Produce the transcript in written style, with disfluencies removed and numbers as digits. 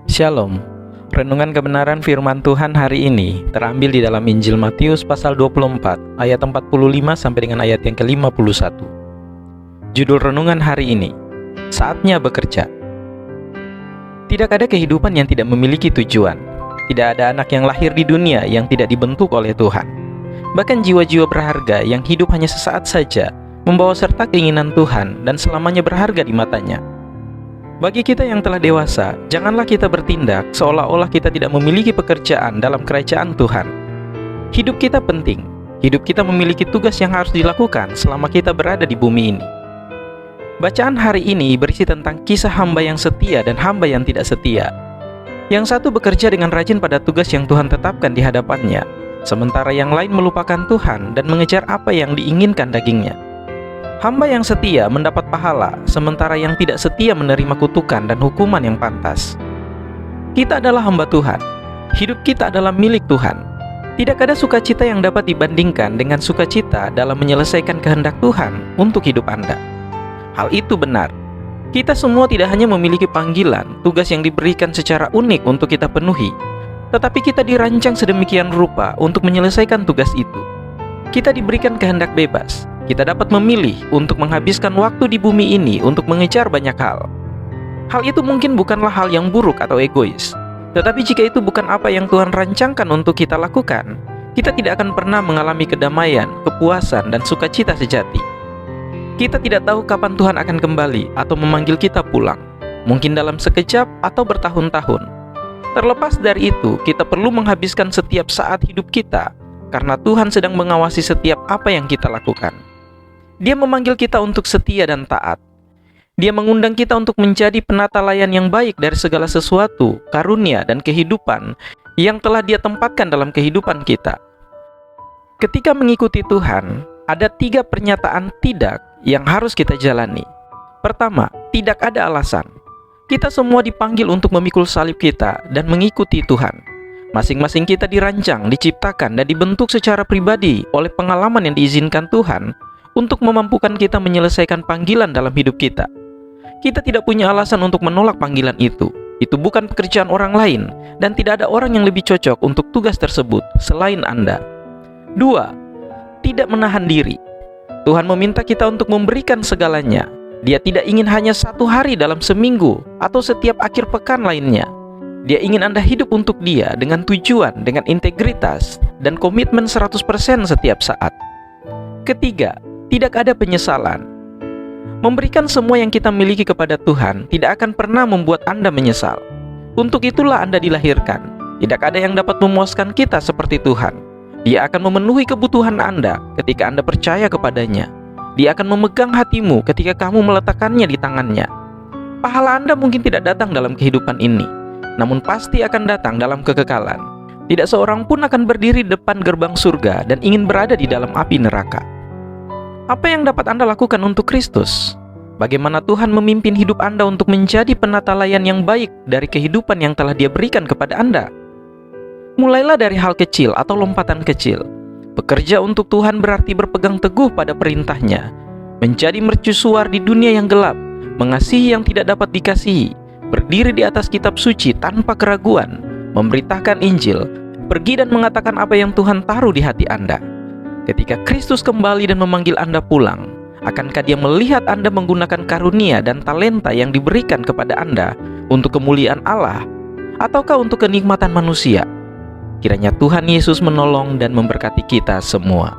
Shalom. Renungan kebenaran firman Tuhan hari ini terambil di dalam Injil Matius pasal 24 ayat 45 sampai dengan ayat yang ke-51. Judul renungan hari ini, Saatnya Bekerja. Tidak ada kehidupan yang tidak memiliki tujuan. Tidak ada anak yang lahir di dunia yang tidak dibentuk oleh Tuhan. Bahkan jiwa-jiwa berharga yang hidup hanya sesaat saja membawa serta keinginan Tuhan dan selamanya berharga di matanya. Bagi kita yang telah dewasa, janganlah kita bertindak seolah-olah kita tidak memiliki pekerjaan dalam kerajaan Tuhan. Hidup kita penting. Hidup kita memiliki tugas yang harus dilakukan selama kita berada di bumi ini. Bacaan hari ini berisi tentang kisah hamba yang setia dan hamba yang tidak setia. Yang satu bekerja dengan rajin pada tugas yang Tuhan tetapkan di hadapannya, sementara yang lain melupakan Tuhan dan mengejar apa yang diinginkan dagingnya. Hamba yang setia mendapat pahala, sementara yang tidak setia menerima kutukan dan hukuman yang pantas. Kita adalah hamba Tuhan. Hidup kita adalah milik Tuhan. Tidak ada sukacita yang dapat dibandingkan dengan sukacita dalam menyelesaikan kehendak Tuhan untuk hidup Anda. Hal itu benar. Kita semua tidak hanya memiliki panggilan, tugas yang diberikan secara unik untuk kita penuhi, tetapi kita dirancang sedemikian rupa untuk menyelesaikan tugas itu. Kita diberikan kehendak bebas. Kita dapat memilih untuk menghabiskan waktu di bumi ini untuk mengejar banyak hal. Hal itu mungkin bukanlah hal yang buruk atau egois. Tetapi jika itu bukan apa yang Tuhan rancangkan untuk kita lakukan, kita tidak akan pernah mengalami kedamaian, kepuasan, dan sukacita sejati. Kita tidak tahu kapan Tuhan akan kembali atau memanggil kita pulang. Mungkin dalam sekejap atau bertahun-tahun. Terlepas dari itu, kita perlu menghabiskan setiap saat hidup kita, karena Tuhan sedang mengawasi setiap apa yang kita lakukan. Dia memanggil kita untuk setia dan taat. Dia mengundang kita untuk menjadi penata layan yang baik dari segala sesuatu, karunia, dan kehidupan yang telah Dia tempatkan dalam kehidupan kita. Ketika mengikuti Tuhan, ada 3 pernyataan tidak yang harus kita jalani. Pertama, tidak ada alasan. Kita semua dipanggil untuk memikul salib kita dan mengikuti Tuhan. Masing-masing kita dirancang, diciptakan, dan dibentuk secara pribadi oleh pengalaman yang diizinkan Tuhan untuk memampukan kita menyelesaikan panggilan dalam hidup kita. Kita tidak punya alasan untuk menolak panggilan itu. Itu bukan pekerjaan orang lain, dan tidak ada orang yang lebih cocok untuk tugas tersebut selain Anda. 2. Tidak menahan diri. Tuhan meminta kita untuk memberikan segalanya. Dia tidak ingin hanya 1 hari dalam seminggu atau setiap akhir pekan lainnya. Dia ingin Anda hidup untuk Dia dengan tujuan, dengan integritas, dan komitmen 100% setiap saat. Ketiga, tidak ada penyesalan. Memberikan semua yang kita miliki kepada Tuhan tidak akan pernah membuat Anda menyesal. Untuk itulah Anda dilahirkan. Tidak ada yang dapat memuaskan kita seperti Tuhan. Dia akan memenuhi kebutuhan Anda ketika Anda percaya kepadanya. Dia akan memegang hatimu ketika kamu meletakkannya di tangannya. Pahala Anda mungkin tidak datang dalam kehidupan ini, namun pasti akan datang dalam kekekalan. Tidak seorang pun akan berdiri di depan gerbang surga dan ingin berada di dalam api neraka. Apa yang dapat Anda lakukan untuk Kristus? Bagaimana Tuhan memimpin hidup Anda untuk menjadi penata layan yang baik dari kehidupan yang telah Dia berikan kepada Anda? Mulailah dari hal kecil atau lompatan kecil. Bekerja untuk Tuhan berarti berpegang teguh pada perintah-Nya, menjadi mercusuar di dunia yang gelap, mengasihi yang tidak dapat dikasihi, berdiri di atas kitab suci tanpa keraguan, memberitakan Injil, pergi dan mengatakan apa yang Tuhan taruh di hati Anda. Ketika Kristus kembali dan memanggil Anda pulang, akankah Dia melihat Anda menggunakan karunia dan talenta yang diberikan kepada Anda untuk kemuliaan Allah, ataukah untuk kenikmatan manusia? Kiranya Tuhan Yesus menolong dan memberkati kita semua.